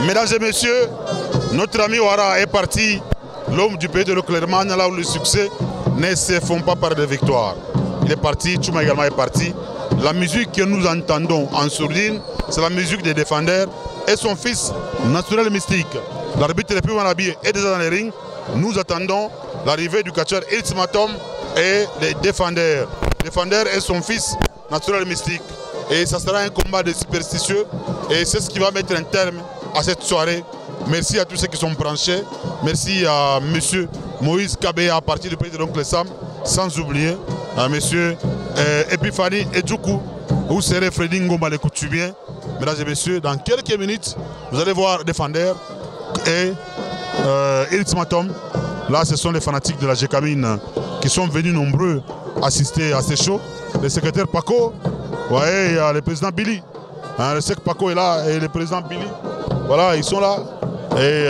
Mesdames et messieurs, notre ami Ouara est parti, l'homme du pays de l'Oclerman, là où le succès ne se font pas par des victoires. Il est parti, Tchouma également est parti. La musique que nous entendons en sourdine, c'est la musique des défendeurs et son fils naturel mystique. L'arbitre le plus Manabi est déjà dans les rings. Nous attendons l'arrivée du catcheur Iltimatom et les défendeurs. Défendeur et son fils naturel mystique. Et ça sera un combat de superstitieux. Et c'est ce qui va mettre un terme à cette soirée. Merci à tous ceux qui sont branchés. Merci à M. Moïse Kabé à partir du pays de l'oncle Sam. Sans oublier à M. Epiphanie Edjoukou. Vous serez Freddy Ngomba le coutumier. Mesdames et messieurs, dans quelques minutes, vous allez voir défendeur et Iltimatom. Là, ce sont les fanatiques de la Gécamine qui sont venus nombreux assister à ces shows. Le secrétaire Paco, ouais, il y a le président Billy. Hein, le secrétaire Paco est là et le président Billy. Voilà, ils sont là. Et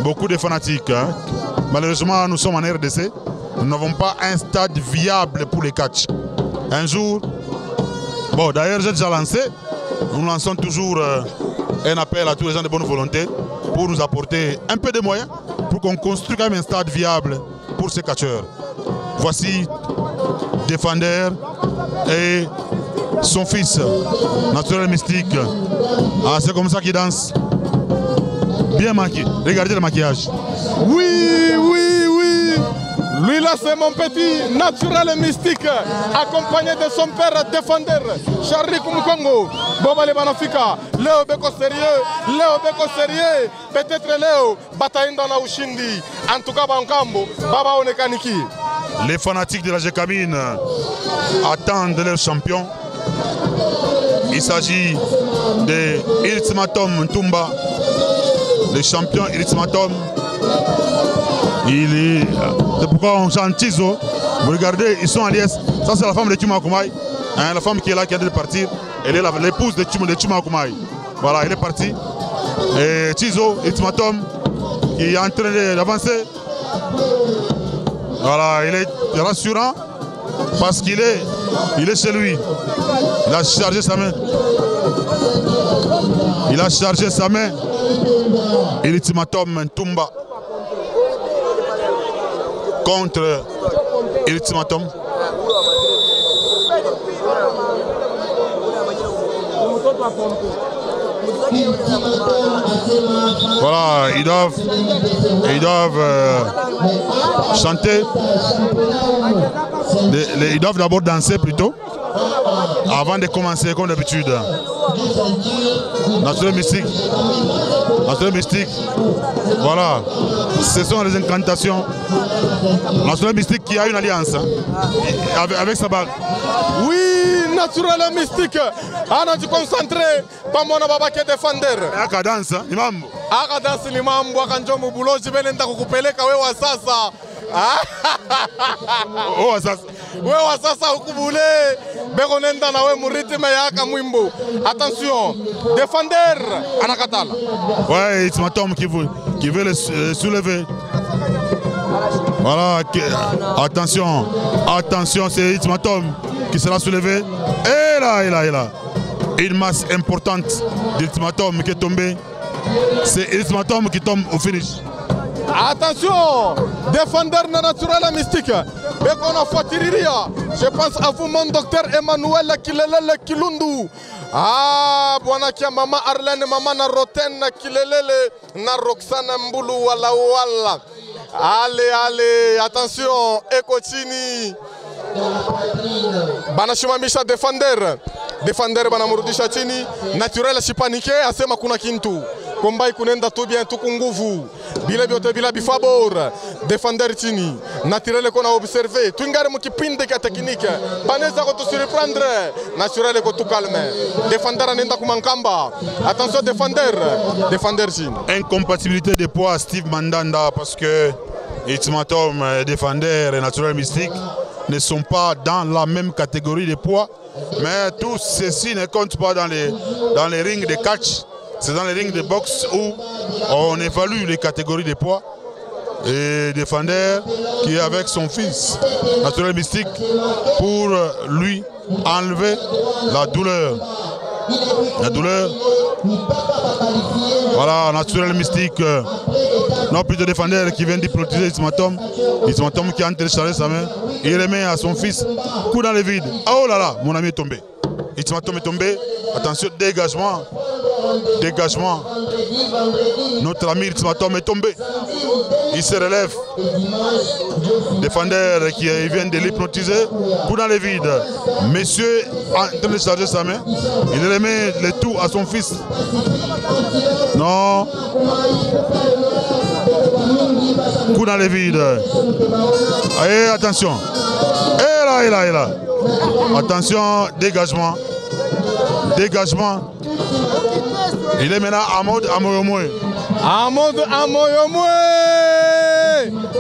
beaucoup de fanatiques. Hein. Malheureusement, nous sommes en RDC. Nous n'avons pas un stade viable pour les catchs. Un jour, bon, d'ailleurs, j'ai déjà lancé. Nous lançons toujours un appel à tous les gens de bonne volonté pour nous apporter un peu de moyens pour qu'on construise quand même un stade viable pour ces catcheurs. Voici défendeur et son fils, naturel mystique. Ah, c'est comme ça qu'il danse. Bien maquillé. Regardez le maquillage. Oui, oui, oui. Lui là c'est mon petit naturel mystique, accompagné de son père défendeur, Charlie Kumukongo, Boba Lebanafika, Léo Beko sérieux, peut-être Léo, bataille dans la Ushindi, en tout cas Bankambo, Baba Onekaniki. Les fanatiques de la Gécamine attendent leur champion. Il s'agit de Iltimatom Ntumba, le champion Iltimatom. C'est pourquoi on chante Tizo. Vous regardez, ils sont en liesse. Ça, c'est la femme de Tchouma Koumaï. Hein, la femme qui est là, qui a dû partir. Elle est l'épouse de Tchouma Koumaï. Voilà, elle est partie. Et Tizo, Iltimatom, qui est en train d'avancer. Voilà, il est rassurant parce qu'il est chez lui. Il a chargé sa main. Il a chargé sa main. Iltimatom Ntumba contre Iltimatom. Voilà, ils doivent chanter. Ils doivent d'abord danser plutôt avant de commencer comme d'habitude. Naturel mystique. Naturel mystique. Voilà. Ce sont les incantations. Naturel mystique qui a une alliance hein, avec sa bague. Oui, naturel mystique. On a dû concentrer. Pas mon ababake défendeur. Aka danse, imambo. Aka danse imambo akanjomu buloji benenda kukupeleka wewe sasa. Oh sasa. Wewe sasa ukubule. Begonenda na we muritime yaka mwimbo. Attention, défendeur anakatala. Ouais, Iltimatom qui veut le soulever. Voilà, attention, attention, c'est Iltimatom qui sera soulevé. Et là. Une masse importante d'Iltimatom qui est tombée. C'est Iltimatom qui tombe au finish. Attention, défendeur naturel mystique. Je pense à vous, mon docteur Emmanuel Kilelele Kilundu. Ah, bwana kia mama Arlene, mama na Roten na Kilelele, na Roxana Mbulu wala. Allez, attention, Ekochini. Banashimamisha défendeur. Défendeur banamurudisha chini. Naturel sipanike, asema kuna kintu. Kombai kunenda tu bien tu kunguvu. Bila biote bila bifabor. Défendeur chini. Naturel qu'on a observé. Tuingare mukipinde ka technique. Baneza ko tu surprendre. Naturel ko tu calme. Défendeur anenda kumankamba. Attention défendeur. Défendeur chini. Incompatibilité de poids Steve Mandanda parce que Iltimatom, défendeur et naturel mystique ne sont pas dans la même catégorie de poids. Mais tout ceci ne compte pas dans les rings de catch. C'est dans les rings de boxe où on évalue les catégories de poids. Et défendeur qui est avec son fils, naturel mystique, pour lui enlever la douleur. La douleur Voilà, naturel mystique. Non, plus de défendeur qui vient d'hypnotiser Ismatom. Ismatom qui a téléchargé sa main. Il remet à son fils. Coup dans le vide. Oh là là, mon ami est tombé. Ismatom est tombé. Attention, dégagement. Dégagement. Notre ami Ismatom est tombé. Il se relève. Défendeur qui vient de l'hypnotiser. Coup dans le vide. Monsieur en train de charger sa main. Il remet le tout à son fils. Non. Coup dans le vide. Allez, attention. Et là, et là, et là. Attention, dégagement. Dégagement. Il est maintenant en mode Amoyomoe. En mode Amoyomoe.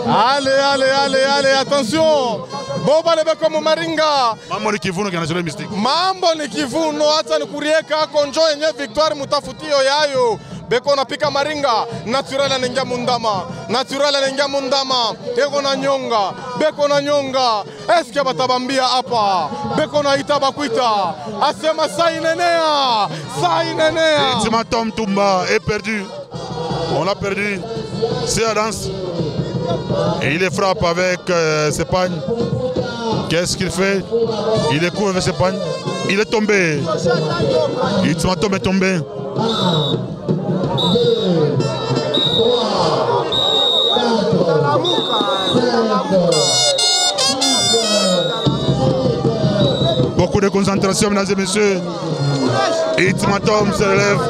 Allez, allez, allez, allez, attention. Boba lebe comme Maringa. Mambo ni kivuno kia naturel mystique. Mambo ni kivuno, hata ni kurieka konjo yenye victoire mutafutio yayo. Beko napika Maringa, naturel anaingia mundama. Naturel anaingia mundama. Eko na nyonga, beko na nyonga. Eske batabambia hapa. Beko na itaba kuita. Asema sainenea. Sainenea. Ismatom Toumba est perdu. On l'a perdu. C'est la danse. Et il les frappe avec ses pagnes. Qu'est-ce qu'il fait? Il les couvre avec ses pagnes. Il est tombé. Ismatom est tombé. Beaucoup de concentration, mesdames et messieurs. Ismatom se relève.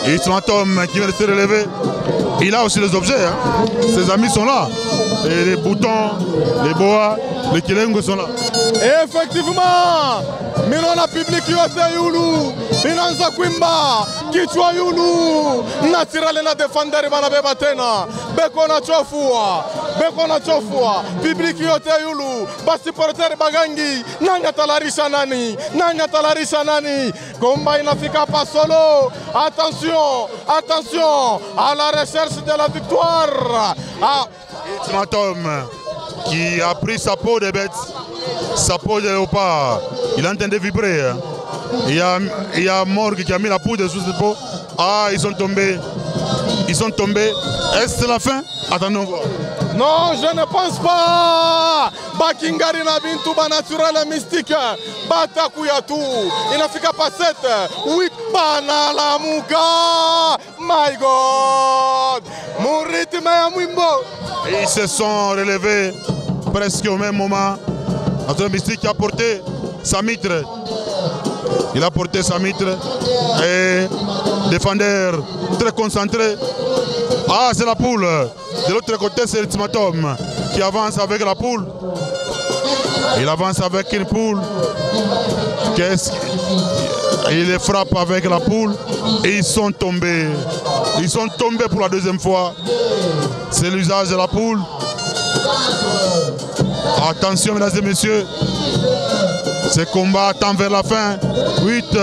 Ismatom qui vient de se relever. Il a aussi les objets. Hein. Ses amis sont là. Et les boutons, les boas, les kilengo sont là. Et effectivement, Milona public yote yulu. Inanza kuimba. Kichwa yulu. Naturel na defender banabeba tena. Beko na chofua. Beko na chofua. Public yote yulu. Basi porter bagangi. Nani atalarisha nani? Nani atalarisha nani? Komba inafika pa solo. Attention. Attention. À la recherche de la victoire. Ah. Ismatom qui a pris sa peau de bête, sa peau de léopard. Il est en train de vibrer. Hein. Il y a Morgue qui a mis la poudre sous cette peau. Ah, ils sont tombés. Ils sont tombés. Est-ce que c'est la fin? Attendons voir. Non, je ne pense pas. Bakingari na bintu ba naturel mystique. Batakuyatu. Inafika pa 7. Oui, banalamuka. My God. Mon rythme ya mwimbo. Et ils se sont relevés presque au même moment. Naturel mystique a porté sa mitre. Il a porté sa mitre. Et défendeur très concentré. Ah, c'est la poule. De l'autre côté, c'est Ismatom qui avance avec la poule. Il avance avec une poule. Il les frappe avec la poule. Et ils sont tombés. Ils sont tombés pour la deuxième fois. C'est l'usage de la poule. Attention, mesdames et messieurs. Ce combat tend vers la fin. 8,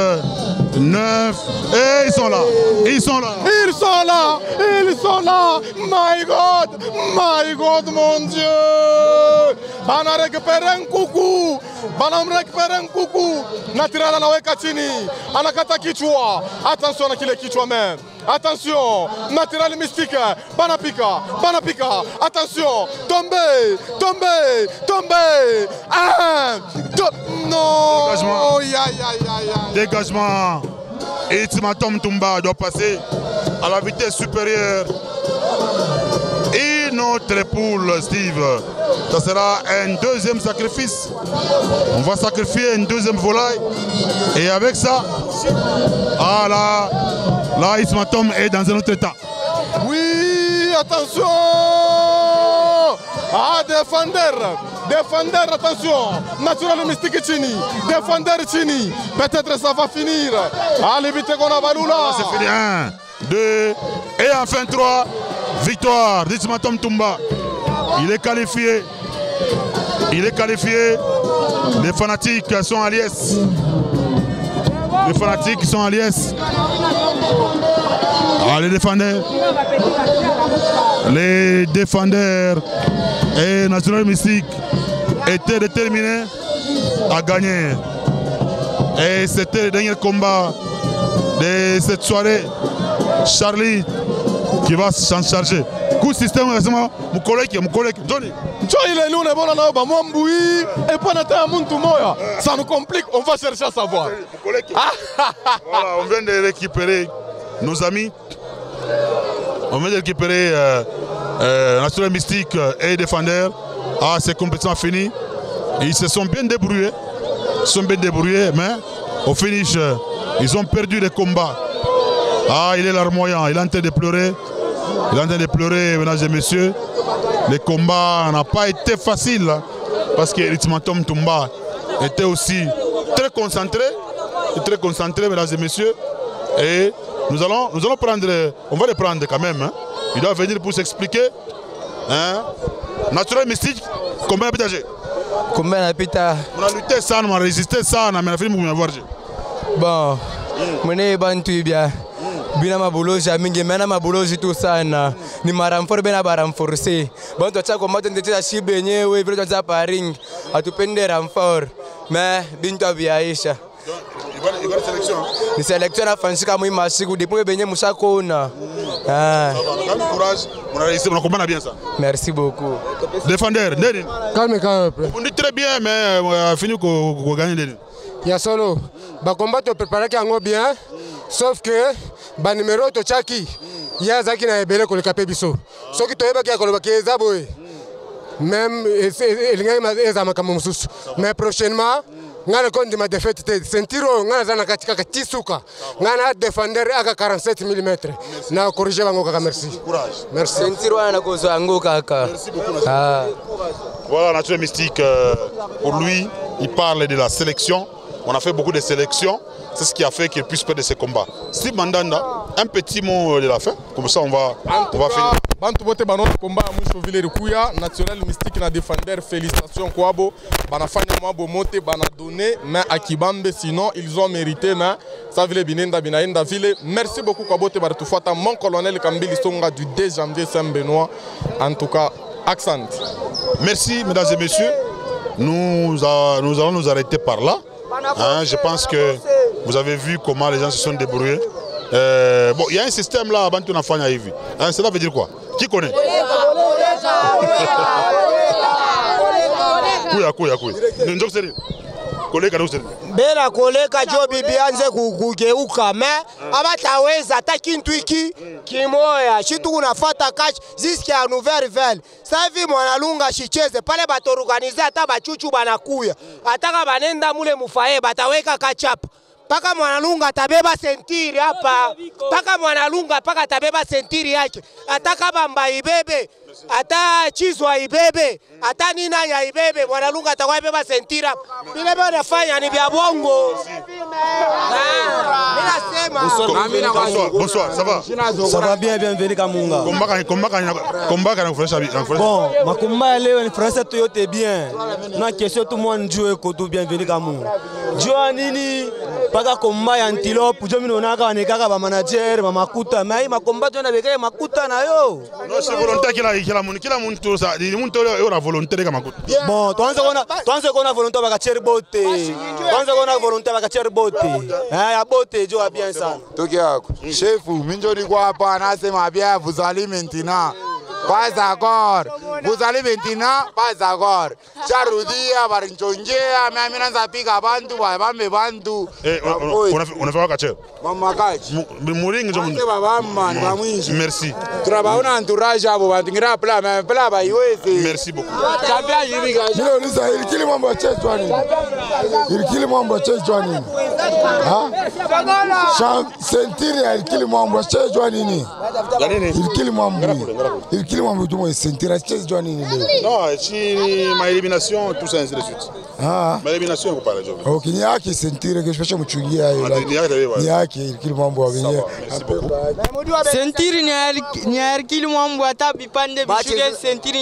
9. Et ils sont là. Ils sont là. Ils sont là. Ils sont là. My God, mon Dieu. Bana récupérer un coucou. Bana récupérer un coucou. Naturel anaweka chini. Anakata kichwa. Attention na kile kichwa même. Attention. Naturel mystique. Bana pika. Attention. Tombé. Un. Deux. Non. Dégagement. Oh, ya. Dégagement. Et Ismatom Toumba doit passer à la vitesse supérieure. Et notre poule, Steve, ça sera un deuxième sacrifice. On va sacrifier une deuxième volaille. Et avec ça, ah là Ismatom est dans un autre état. Oui, attention. Ah, défendeur, attention. Naturel mystique Chini. Défendeur Chini. Peut-être ça va finir. Ah, l'éviter qu'on a Balula. C'est fini. 1, 2, et enfin 3. Victoire d'Ismatom Toumba. Il est qualifié. Les fanatiques sont à liesse. Ah, les défendeurs et Naturel Mystique étaient déterminés à gagner. Et c'était le dernier combat de cette soirée. Charlie qui va s'en charger. Coup système, mon collègue, Johnny. Ça nous complique, on va chercher à savoir. Voilà, on vient de récupérer nos amis. On vient de récupérer Naturel Mystique et Defender. Ah, c'est complètement fini. Ils se sont bien débrouillés. Mais au finish, ils ont perdu le combat. Ah, il est larmoyant, il est en train de pleurer. Mesdames et messieurs. Le combat n'a pas été facile parce que Ritmatom Tumba était aussi très concentré, mesdames et messieurs. Et nous allons prendre, on va les prendre quand même. Hein. Il doit venir pour s'expliquer. Hein. Naturel Mystique, combien de Combien de pita? On a lutté ça, on a résisté ça, on a fait pour voir. Bon, mon nez est bantu bien. Bina maboloji mingi mena maboloji tu sana ni maramfor bena baramforce bon to cha combattre ndete za shibenye we vile za paring atupende ramfor mais bintu biaisha ni sélection na fansika moi masiku depuis benye musakona courage on a réussi on comprend bien ça merci beaucoup Defender Ndeni calme on dit très bien mais on a fini ko gagner Ndeni ya solo ba combattre préparer kango bien sauf que ba numéro to chaki ya zaki na ebele ko le kapé biso soki to yeba ki ko le eza boy même elinga eza makamo mususu mais prochainement ngana kondi ma défaite te sentiro ngana zana katika katisuka ngana Defender aka 47 mm na corriger bango kaka merci courage merci sentiro ana ko zango kaka merci beaucoup voilà Naturel Mystique pour lui il parle de la sélection. On a fait beaucoup de sélections, c'est ce qui a fait qu'il puisse perdre ces combats. Steve Mandanda, un petit mot de la fin, comme ça on va finir. Bantu bote banon combat à mwisho vile rikuya Naturel Mystique na Defender, félicitations kwabo banafanya mwabo mote bana donné mais à Kibambe sinon ils ont mérité mais ça vile binenda binaenda vile. Merci beaucoup kwa bote baratufuata mon colonel Kambili Songa du 2 janvier Saint-Benoît. En tout cas, accent. Merci mesdames et messieurs. Nous allons nous arrêter par là. Hein, je pense que vous avez vu comment les gens se sont débrouillés. Bon, il y a un système là, avant tout hein, cela veut dire quoi? Qui connaît? Bela koleka jobi bianze kugeuka me abataweza hata kintu hiki kimoya shitu kunafuata catch ziski nouvelle savi mwanalunga shicheze pale batorganize hata bachuchu banakuya ataka banenda mule mufaye bataweka kachapa paka mwanalunga atabeba sentiri hapa paka mwanalunga paka atabeba sentiri yake ataka bamba ibebe ata chizwa ibebe ata nina ya ibebe mwanalunga atakuwa beba sentira vile bwana fanya ni vya bongo. Bonsoir, ça va? Ça va bien, bienvenue Kamunga. Combat kana kufurahisha bon, makomba leo ni français yote bien. Na question tout le monde joue koto bienvenue Kamunga. Joa nini paka komba ya antilope jo minonaka wanekaka ba manager ba makuta mais makomba jo na beka makuta na yo. Non, c'est volontaire kila muntu ça, il muntu ora volontaire kama makuta. Bon, tuanze kona volontaire baka cherbote. Tuanze kona volontaire baka cherbote. Ya bote jo bien sana. Toki yako. Chefu, minjori kwa hapa anasema bien vous allez maintenant. Pas d'accord. Vous allez maintenant, pas d'accord. Charudia barinchongea, mimi naanza piga bantu, bambe bantu. On a fait kache. Mama kache. Muringi jo mundu. Baba ni bamwinji. Merci. Tunabaona entourage abo bantu ngira pla ba iweze. Merci beaucoup. Tabia hivi gaje. Ndio niza ilikili mambo ya chezo nini? Ilikili mambo ya chezo nini? Sentiri ya ilikili mambo ya chezo nini? Ilikili mambo. Ilikili mambo tu moi sentira chezo nini leo? Non, si ma élimination tout ça ainsi de suite. Ma élimination on parle jo. OK, ni yake sentire que je fais mchungia hiyo. Ni yake ilikili mambo wa wenyewe. Merci beaucoup. Sentiri ni ilikili mambo hata bipande bishuke sentiri.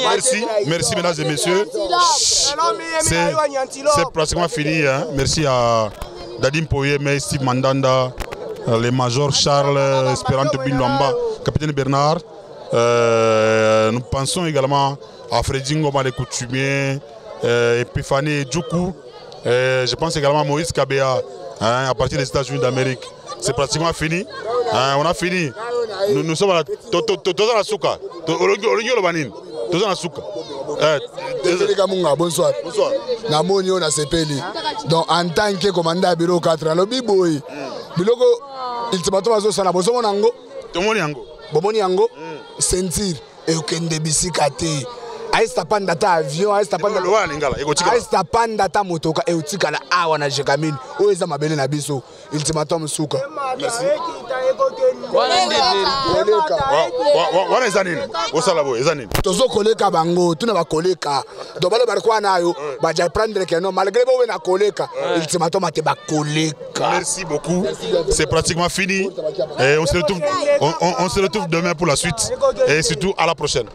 Merci mesdames et messieurs. C'est pratiquement fini hein. Merci à Dadim Poye, Steve Mandanda, les majors Charles Esperanto Bilwamba, capitaine Bernard. Nous pensons également à Freddy Ngoma les coutumiers, Epiphanie Djoukou, je pense également à Moïse Kabea, hein, à partir des États-Unis d'Amérique. c'est pratiquement fini. On a fini. Nous sommes à la Souka. Bonsoir. Bonsoir. Namoni on a sepeli. Donc en tant que commandant bureau 4 alobi boy. Biloko ultimatum azo sana bosomo nango. Tomoni yango. Bomoni yango. Sentir et okende bisika te. Aista panda ta avion, aista panda loa lingala eko tikala. Aista panda ta motoka e utikala awa na jekamini. O eza mabele na biso. Ultimatum suka. Merci. Wana ezanini. Osala bo ezanini. Tozo koleka bango, tuna ba koleka. Do bale barikwa nayo, ba ja prendre que non malgré bo na koleka. Ultimatum ate ba koleka. Merci beaucoup. C'est pratiquement fini. Et on se retrouve demain pour la suite et surtout à la prochaine.